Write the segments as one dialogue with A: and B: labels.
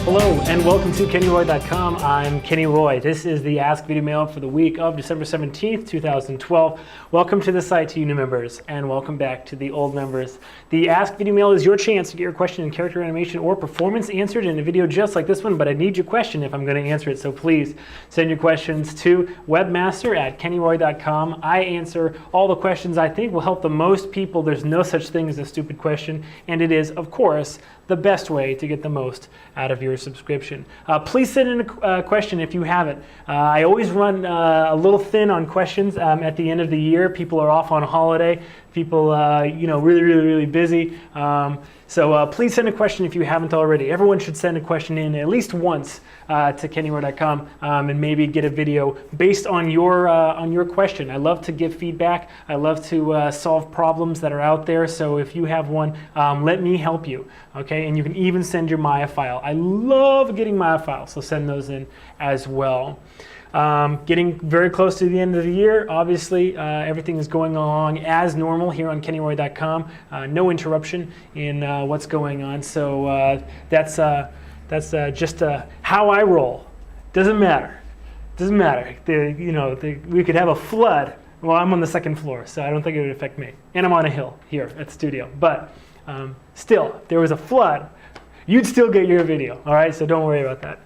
A: Hello and welcome to KennyRoy.com. I'm Kenny Roy. This is the Ask Videomail for the week of December 17th, 2012. Welcome to the site to you new members, and welcome back to the old members. The Ask Videomail is your chance to get your question in character animation or performance answered in a video just like this one, but I need your question if I'm going to answer it, so please send your questions to webmaster@kennyroy.com. I answer all the questions I think will help the most people. There's no such thing as a stupid question, and it is, of course, the best way to get the most out of your subscription. Please send in a question if you have it. I always run a little thin on questions at the end of the year. People are off on holiday. People, really busy. So please send a question if you haven't already. Everyone should send a question in at least once to KennyRoy.com and maybe get a video based on your question. I love to give feedback. I love to solve problems that are out there. So if you have one, let me help you. Okay, and you can even send your Maya file. I love getting Maya files, so send those in as well. Getting very close to the end of the year. Obviously, everything is going along as normal here on KennyRoy.com. No interruption in what's going on. So that's just how I roll. Doesn't matter. Doesn't matter. We could have a flood. Well, I'm on the second floor, so I don't think it would affect me. And I'm on a hill here at the studio. But still, if there was a flood, you'd still get your video. All right, so don't worry about that.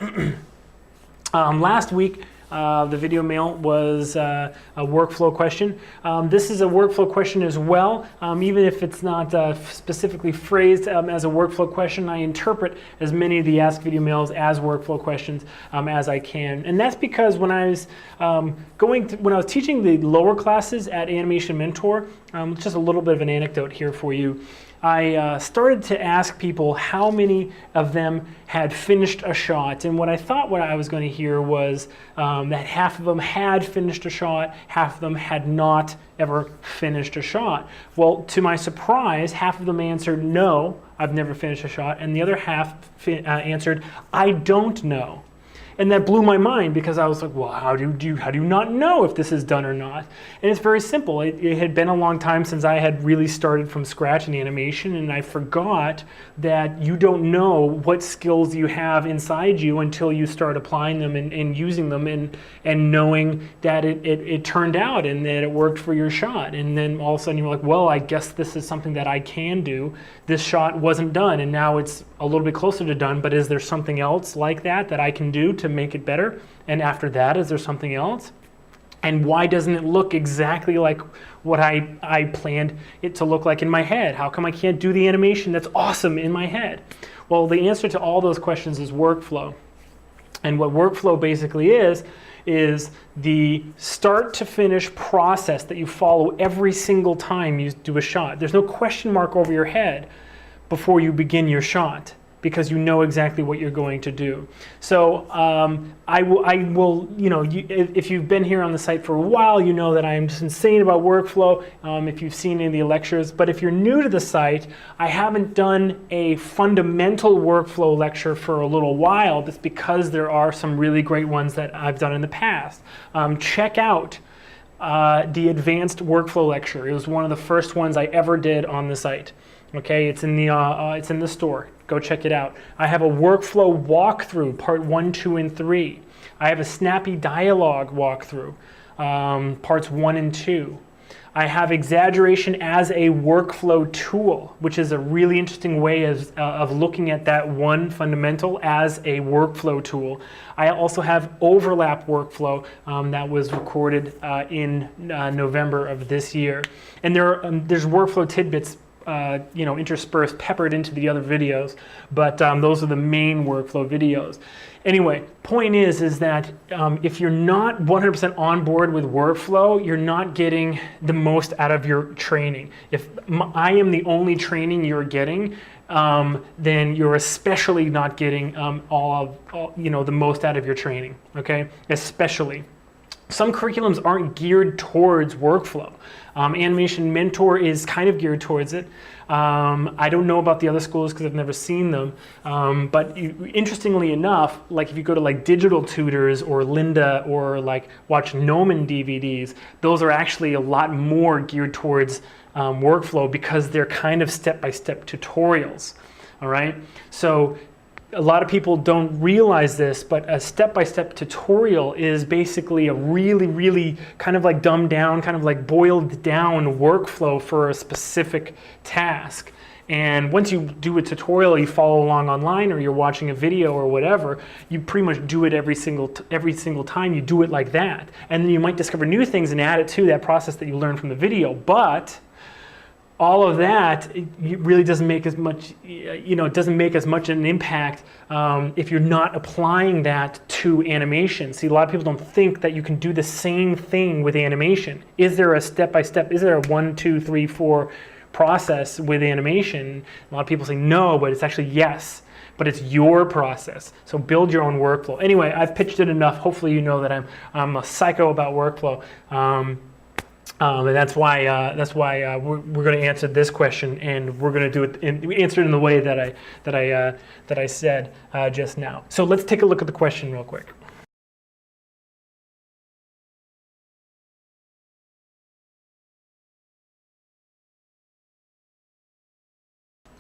A: Last week, the video mail was a workflow question. This is a workflow question as well. Even if it's not specifically phrased as a workflow question, I interpret as many of the Ask Video Mails as workflow questions as I can. And that's because when I was when I was teaching the lower classes at Animation Mentor, just a little bit of an anecdote here for you. I started to ask people how many of them had finished a shot, and what I was going to hear was that half of them had finished a shot, half of them had not ever finished a shot. Well, to my surprise, half of them answered, no, I've never finished a shot, and the other half answered, I don't know. And that blew my mind because I was like, well, how do you not know if this is done or not? And it's very simple. It had been a long time since I had really started from scratch in animation, and I forgot that you don't know what skills you have inside you until you start applying them and using them and knowing that it turned out and that it worked for your shot. And then all of a sudden you're like, well, I guess this is something that I can do. This shot wasn't done, and now it's a little bit closer to done, but is there something else like that I can do to make it better? And after that, is there something else? And why doesn't it look exactly like what I planned it to look like in my head? How come I can't do the animation that's awesome in my head? Well, the answer to all those questions is workflow. And what workflow basically is the start to finish process that you follow every single time you do a shot. There's no question mark over your head before you begin your shot, because you know exactly what you're going to do. So I will, if you've been here on the site for a while, you know that I'm just insane about workflow, if you've seen any of the lectures. But if you're new to the site, I haven't done a fundamental workflow lecture for a little while. That's because there are some really great ones that I've done in the past. Check out the advanced workflow lecture. It was one of the first ones I ever did on the site. Okay, it's in the store. Go check it out. I have a workflow walkthrough, part 1, 2, and 3. I have a snappy dialogue walkthrough, parts 1 and 2. I have exaggeration as a workflow tool, which is a really interesting way of looking at that one fundamental as a workflow tool. I also have overlap workflow that was recorded in November of this year. And there's workflow tidbits interspersed, peppered into the other videos, but those are the main workflow videos. Anyway, point is that if you're not 100% on board with workflow, you're not getting the most out of your training. If I am the only training you're getting, then you're especially not getting the most out of your training. Okay, especially. Some curriculums aren't geared towards workflow. Animation Mentor is kind of geared towards it. I don't know about the other schools because I've never seen them. But interestingly enough, like if you go to like Digital Tutors or Lynda or like watch Gnomon DVDs, those are actually a lot more geared towards workflow because they're kind of step-by-step tutorials. All right, so a lot of people don't realize this, but a step-by-step tutorial is basically a really, really kind of like dumbed down, kind of like boiled down workflow for a specific task. And once you do a tutorial, you follow along online, or you're watching a video or whatever, you pretty much do it every single time. You do it like that, and then you might discover new things and add it to that process that you learned from the video. But all of that, it really doesn't make as much, it doesn't make as much an impact if you're not applying that to animation. See, a lot of people don't think that you can do the same thing with animation. Is there a step-by-step? Is there a 1, 2, 3, 4 process with animation? A lot of people say no, but it's actually yes. But it's your process. So build your own workflow. Anyway, I've pitched it enough. Hopefully you know that I'm a psycho about workflow. And that's why we're going to answer this question, and we're going to do it. And we answer it in the way that I said just now. So let's take a look at the question real quick.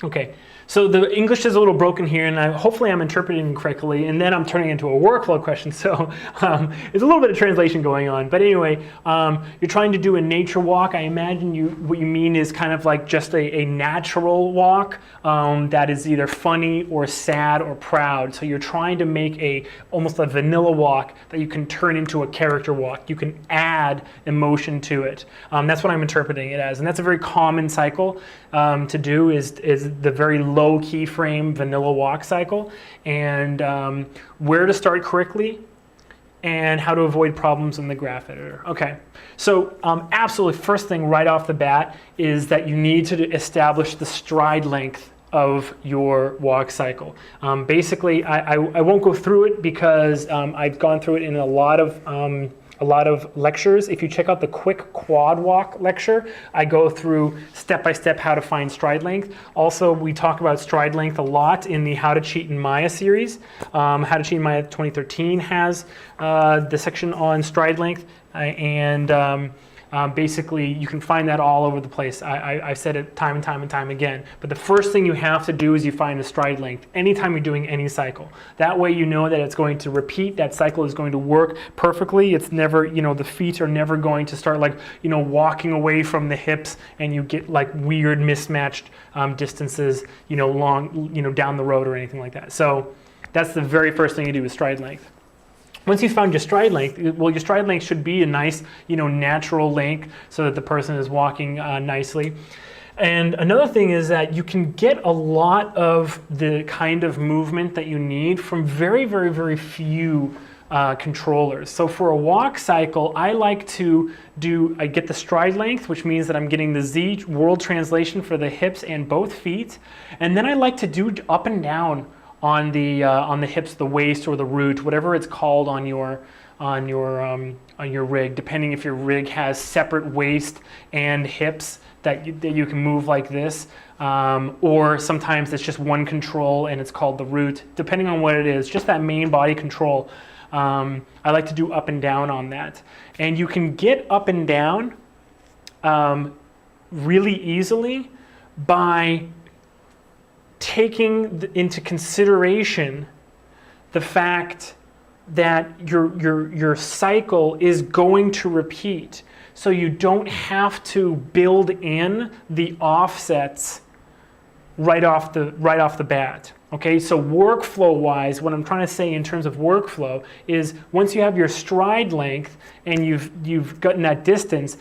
A: Okay, so the English is a little broken here, and hopefully I'm interpreting correctly, and then I'm turning into a workflow question, so there's a little bit of translation going on. But anyway, you're trying to do a nature walk. I imagine what you mean is kind of like just a natural walk that is either funny or sad or proud. So you're trying to make almost a vanilla walk that you can turn into a character walk. You can add emotion to it. That's what I'm interpreting it as, and that's a very common cycle to do, is the very low keyframe vanilla walk cycle, and where to start correctly and how to avoid problems in the graph editor. Okay, so absolutely first thing right off the bat is that you need to establish the stride length of your walk cycle. Basically, I won't go through it because I've gone through it in a lot of lectures. If you check out the quick quad walk lecture, I go through step-by-step how to find stride length. Also, we talk about stride length a lot in the How to Cheat in Maya series. How to Cheat in Maya 2013 has the section on stride length, basically you can find that all over the place. I've said it time and time and time again. But the first thing you have to do is you find a stride length anytime you're doing any cycle. That way you know that it's going to repeat, that cycle is going to work perfectly. It's never, the feet are never going to start like, walking away from the hips, and you get like weird mismatched distances, down the road or anything like that. So that's the very first thing you do is stride length. Once you've found your stride length, well, your stride length should be a nice, natural length so that the person is walking nicely. And another thing is that you can get a lot of the kind of movement that you need from very, very, very few controllers. So for a walk cycle, I like to I get the stride length, which means that I'm getting the Z world translation for the hips and both feet. And then I like to do up and down on the hips, the waist, or the root, whatever it's called on your rig, depending if your rig has separate waist and hips that you can move like this, or sometimes it's just one control and it's called the root, depending on what it is, just that main body control. I like to do up and down on that. And you can get up and down really easily by taking into consideration the fact that your cycle is going to repeat, so you don't have to build in the offsets right off the bat. Okay, so workflow-wise, what I'm trying to say in terms of workflow is once you have your stride length and you've gotten that distance,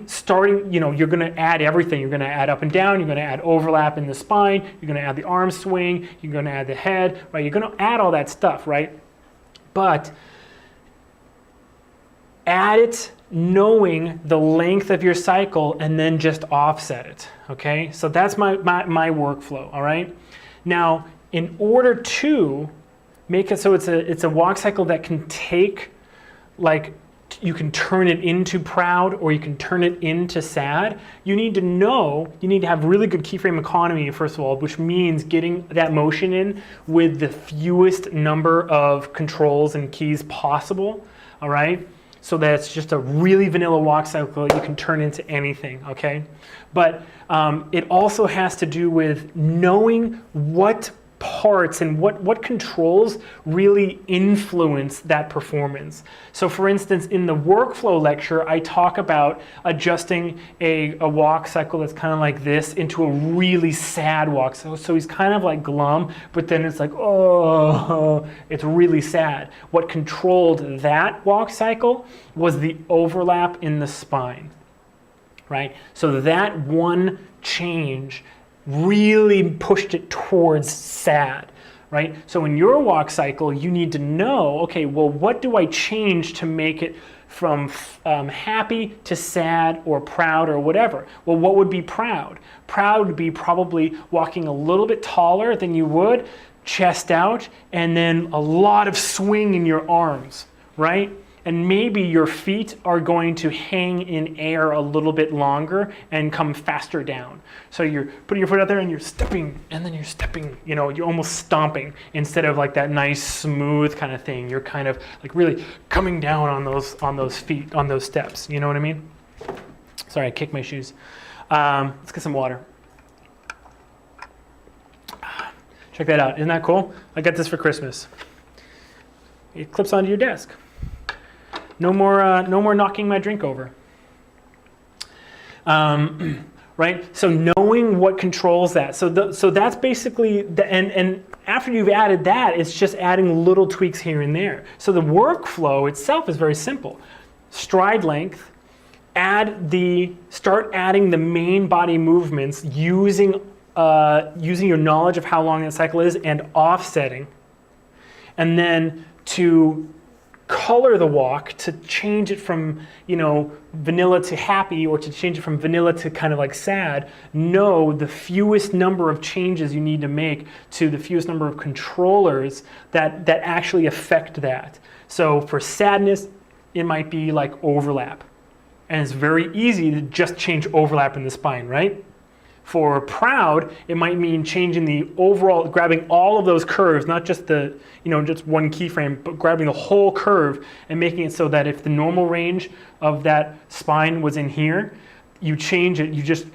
A: starting, you're going to add everything. You're going to add up and down. You're going to add overlap in the spine. You're going to add the arm swing. You're going to add the head. Right? You're going to add all that stuff, right? But add it knowing the length of your cycle, and then just offset it. Okay, so that's my workflow. All right. Now, in order to make it so it's a walk cycle that can take, like, you can turn it into proud or you can turn it into sad, you need to have really good keyframe economy, first of all, which means getting that motion in with the fewest number of controls and keys possible, all right? So that it's just a really vanilla walk cycle you can turn into anything, okay? But it also has to do with knowing what parts and what controls really influence that performance. So for instance, in the workflow lecture, I talk about adjusting a walk cycle that's kind of like this into a really sad walk. So he's kind of like glum, but then it's like, oh, it's really sad. What controlled that walk cycle was the overlap in the spine, right? So that one change really pushed it towards sad, right? So in your walk cycle, you need to know, okay, well, what do I change to make it from happy to sad or proud or whatever? Well, what would be proud? Proud would be probably walking a little bit taller than you would, chest out, and then a lot of swing in your arms, right? And maybe your feet are going to hang in air a little bit longer and come faster down. So you're putting your foot out there and you're stepping, and then you're stepping, you know, you're almost stomping instead of like that nice smooth kind of thing. You're kind of like really coming down on those feet, on those steps. You know what I mean? Sorry, I kicked my shoes. Let's get some water. Check that out. Isn't that cool? I got this for Christmas. It clips onto your desk. No more knocking my drink over. Right? So knowing what controls that. So that's basically, and after you've added that, it's just adding little tweaks here and there. So the workflow itself is very simple. Stride length, start adding the main body movements using your knowledge of how long that cycle is and offsetting. And then to color the walk, to change it from, you know, vanilla to happy, or to change it from vanilla to kind of like sad, know the fewest number of changes you need to make to the fewest number of controllers that actually affect that. So for sadness, it might be like overlap. And it's very easy to just change overlap in the spine, right? For proud, it might mean changing the overall, grabbing all of those curves, not just the, you know, just one keyframe, but grabbing the whole curve and making it so that if the normal range of that spine was in here, you change it, you just,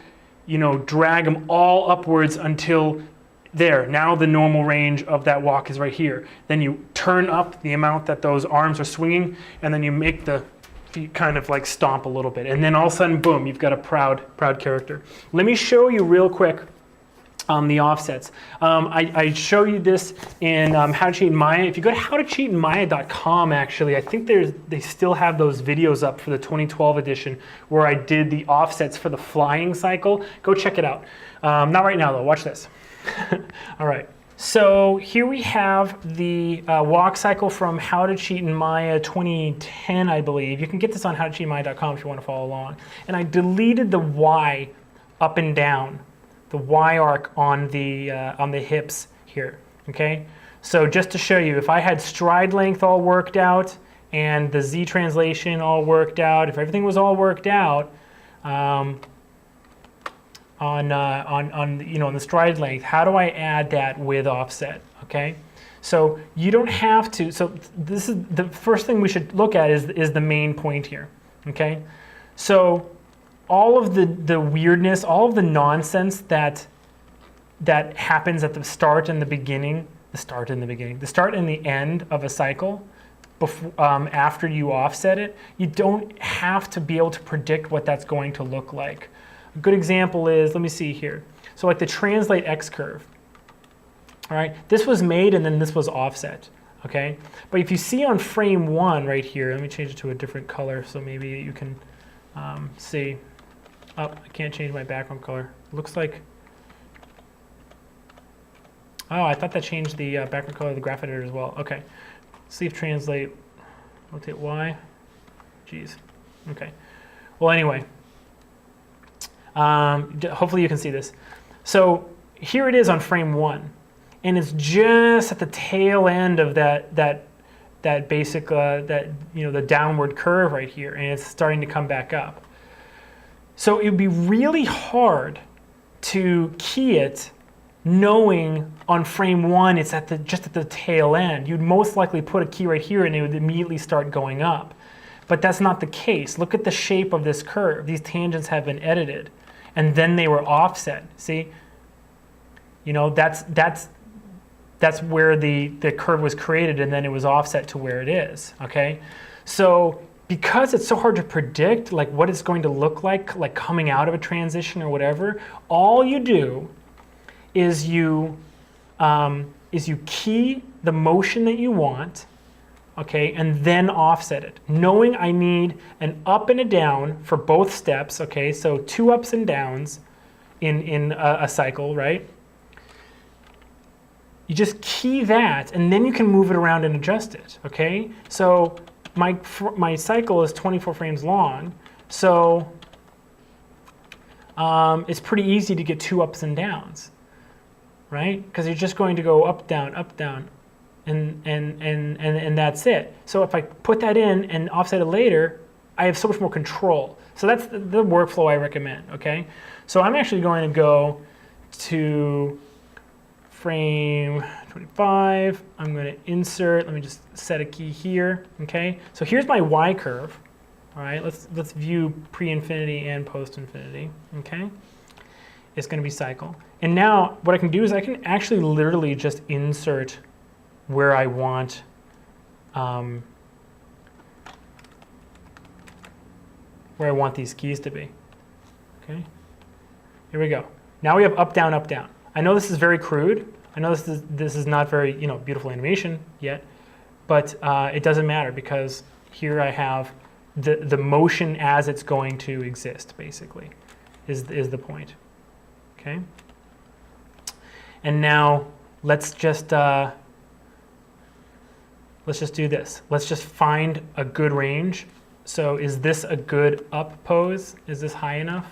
A: you know, drag them all upwards until there. Now the normal range of that walk is right here. Then you turn up the amount that those arms are swinging, and then you make the feet kind of like stomp a little bit, and then all of a sudden, boom, you've got a proud character. Let me show you real quick the offsets. I show you this in How to Cheat in Maya. If you go to howtocheatinmaya.com, actually, I think they still have those videos up for the 2012 edition where I did the offsets for the flying cycle. Go check it out. Not right now though. Watch this. All right. So here we have the walk cycle from How to Cheat in Maya 2010, I believe. You can get this on howtocheatinmaya.com if you want to follow along. And I deleted the Y up and down, the Y arc on the hips here. Okay. So just to show you, if I had stride length all worked out and the Z translation all worked out, if everything was all worked out, on you know, on the stride length, how do I add that with offset? Okay, so you don't have to. So this is the first thing we should look at is the main point here. Okay, so all of the weirdness, all of the nonsense that happens at the start and the beginning, the start and the end of a cycle, before, after you offset it, you don't have to be able to predict what that's going to look like. A good example is, let me see here. So like the translate X curve, all right? This was made and then this was offset, okay? But if you see on frame 1 right here, let me change it to a different color so maybe you can see. Oh, I can't change my background color. Looks like, oh, I thought that changed the background color of the graph editor as well. Okay, see if translate, rotate Y, geez, okay. Well, anyway. Hopefully you can see this. So here it is on frame 1, and it's just at the tail end of that basic the downward curve right here, and it's starting to come back up. So it would be really hard to key it, knowing on frame 1 it's just at the tail end. You'd most likely put a key right here, and it would immediately start going up. But that's not the case. Look at the shape of this curve. These tangents have been edited, and then they were offset. See, you know, that's that's where the curve was created, and then it was offset to where it is, okay? So because it's so hard to predict like what it's going to look like coming out of a transition or whatever, all you do is you key the motion that you want, okay, and then offset it. Knowing I need an up and a down for both steps, okay, so 2 ups and downs in a cycle, right? You just key that, and then you can move it around and adjust it, okay? So my cycle is 24 frames long, so it's pretty easy to get 2 ups and downs, right? Because you're just going to go up, down, and that's it. So if I put that in and offset it later, I have so much more control. So that's the workflow I recommend, okay? So I'm actually going to go to frame 25. I'm going to insert. Let me just set a key here. Okay. So here's my Y curve. All right. Let's view pre-infinity and post-infinity. Okay. It's going to be cycle. And now what I can do is I can actually literally just insert where I want. Where I want these keys to be. Okay. Here we go. Now we have up, down, up, down. I know this is very crude. I know this is not very beautiful animation yet, but it doesn't matter because here I have the motion as it's going to exist. Basically, is the point. Okay. And now let's just do this. Let's just find a good range. So is this a good up pose? Is this high enough?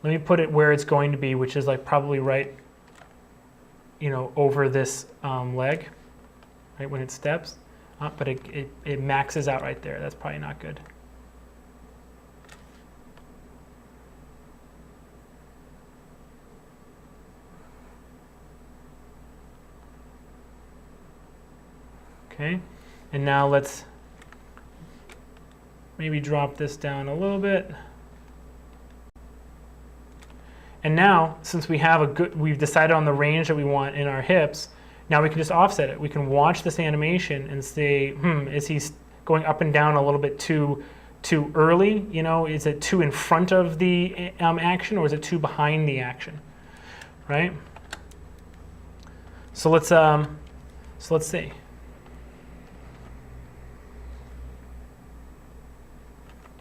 A: Let me put it where it's going to be, which is like probably right, over this leg, right when it steps. But it maxes out right there. That's probably not good. Okay, and now let's maybe drop this down a little bit. And now, since we've decided on the range that we want in our hips, now we can just offset it. We can watch this animation and say, is he going up and down a little bit too early? Is it too in front of the action, or is it too behind the action? Right? So let's see.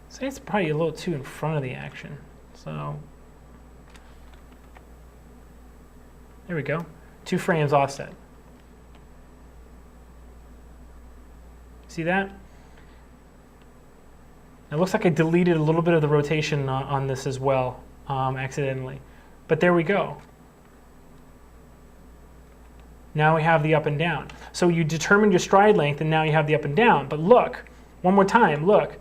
A: Say it's probably a little too in front of the action. So there we go. 2 frames offset. See that? It looks like I deleted a little bit of the rotation on this as well, accidentally. But there we go. Now we have the up and down. So you determined your stride length, and now you have the up and down. But look, one more time, look.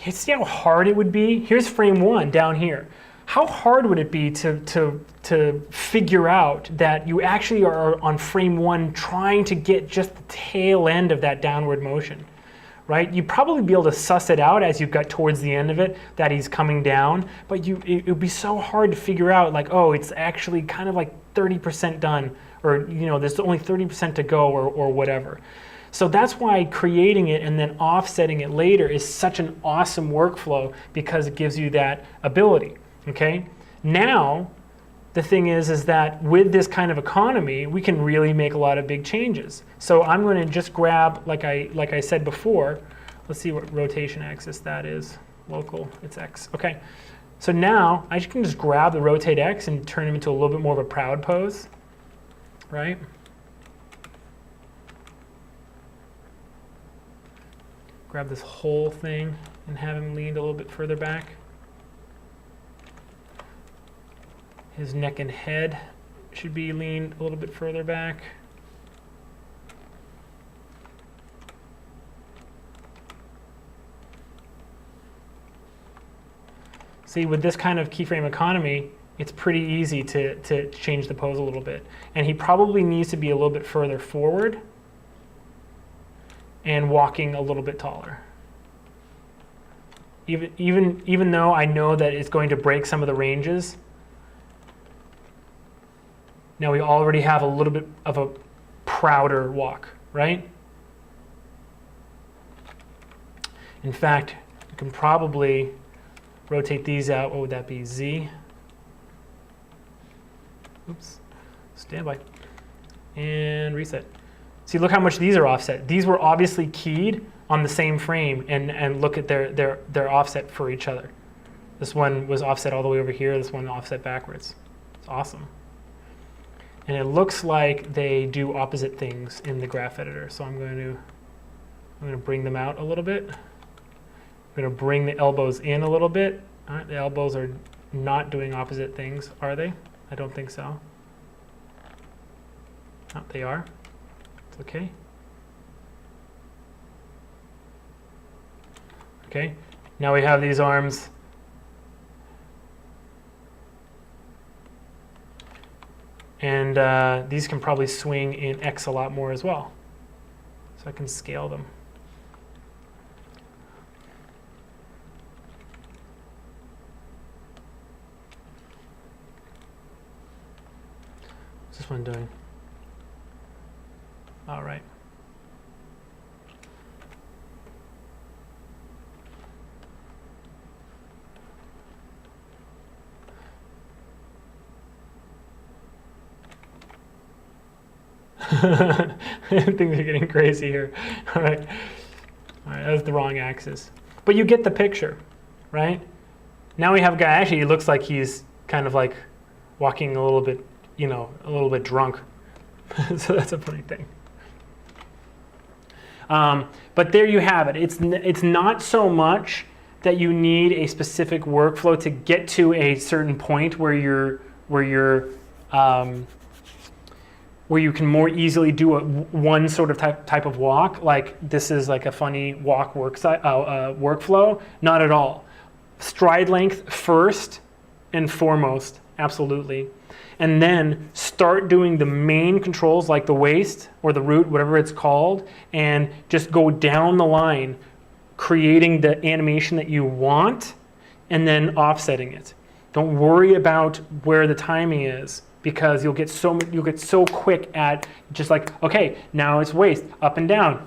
A: See how hard it would be? Here's frame 1 down here. How hard would it be to figure out that you actually are on frame 1 trying to get just the tail end of that downward motion, right? You'd probably be able to suss it out as you got towards the end of it that he's coming down, but it would be so hard to figure out, like, oh, it's actually kind of like 30% done, or there's only 30% to go, or whatever. So that's why creating it and then offsetting it later is such an awesome workflow, because it gives you that ability. Okay. Now, the thing is that with this kind of economy, we can really make a lot of big changes. So I'm going to just grab, like I said before. Let's see what rotation axis that is. Local, it's X. Okay. So now I can just grab the rotate X and turn him into a little bit more of a proud pose, right? Grab this whole thing and have him leaned a little bit further back. His neck and head should be leaned a little bit further back. See, with this kind of keyframe economy, it's pretty easy to change the pose a little bit. And he probably needs to be a little bit further forward and walking a little bit taller. Even though I know that it's going to break some of the ranges, Now we already have a little bit of a prouder walk, right? In fact, you can probably rotate these out. What would that be? Z. Oops. Stand by. And reset. See, look how much these are offset. These were obviously keyed on the same frame, and look at their offset for each other. This one was offset all the way over here. This one offset backwards. It's awesome. And it looks like they do opposite things in the graph editor. So I'm going to bring them out a little bit. I'm going to bring the elbows in a little bit. All right, the elbows are not doing opposite things, are they? I don't think so. Oh, they are. It's okay. Okay, now we have these arms. And these can probably swing in X a lot more as well. So I can scale them. What's this one doing? All right. Things are getting crazy here. All right. All right, that was the wrong axis. But you get the picture, right? Now we have a guy, actually, he looks like he's kind of like walking a little bit, you know, a little bit drunk. So that's a funny thing. But there you have it. It's not so much that you need a specific workflow to get to a certain point where you can more easily do one sort of type of walk. Like this is like a funny walk workflow. Not at all. Stride length first and foremost, absolutely. And then start doing the main controls like the waist or the root, whatever it's called, and just go down the line, creating the animation that you want and then offsetting it. Don't worry about where the timing is, because you'll get so quick at just like, okay, now it's waist, up and down,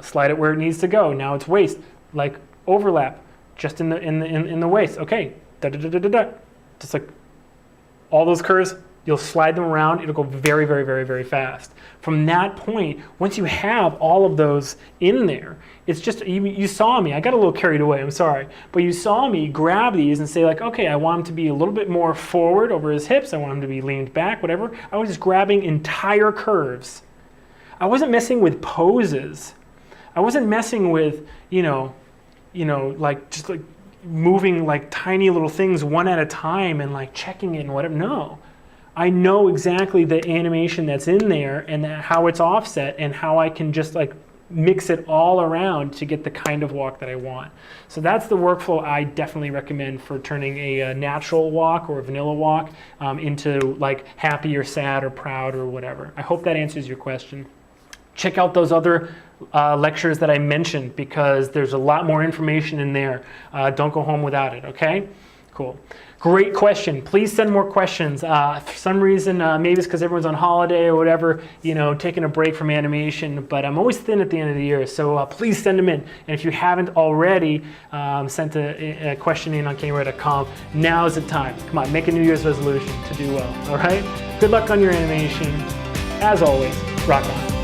A: slide it where it needs to go. Now it's waist, like overlap, just in the waist. Okay, just like all those curves, you'll slide them around. It'll go very, very, very, very fast. From that point, once you have all of those in there, it's just, you saw me, I got a little carried away, I'm sorry, but you saw me grab these and say like, okay, I want him to be a little bit more forward over his hips, I want him to be leaned back, whatever. I was just grabbing entire curves. I wasn't messing with poses. I wasn't messing with, like just like moving like tiny little things one at a time and like checking it and whatever. No. I know exactly the animation that's in there and how it's offset and how I can just like mix it all around to get the kind of walk that I want. So that's the workflow I definitely recommend for turning a natural walk or a vanilla walk into like happy or sad or proud or whatever. I hope that answers your question. Check out those other lectures that I mentioned because there's a lot more information in there. Don't go home without it, okay? Cool. Great question. Please send more questions. For some reason, maybe it's because everyone's on holiday or whatever, taking a break from animation, but I'm always thin at the end of the year, so please send them in. And if you haven't already sent a question in on Caneware.com, now is the time. Come on, make a New Year's resolution to do well, all right? Good luck on your animation. As always, rock on.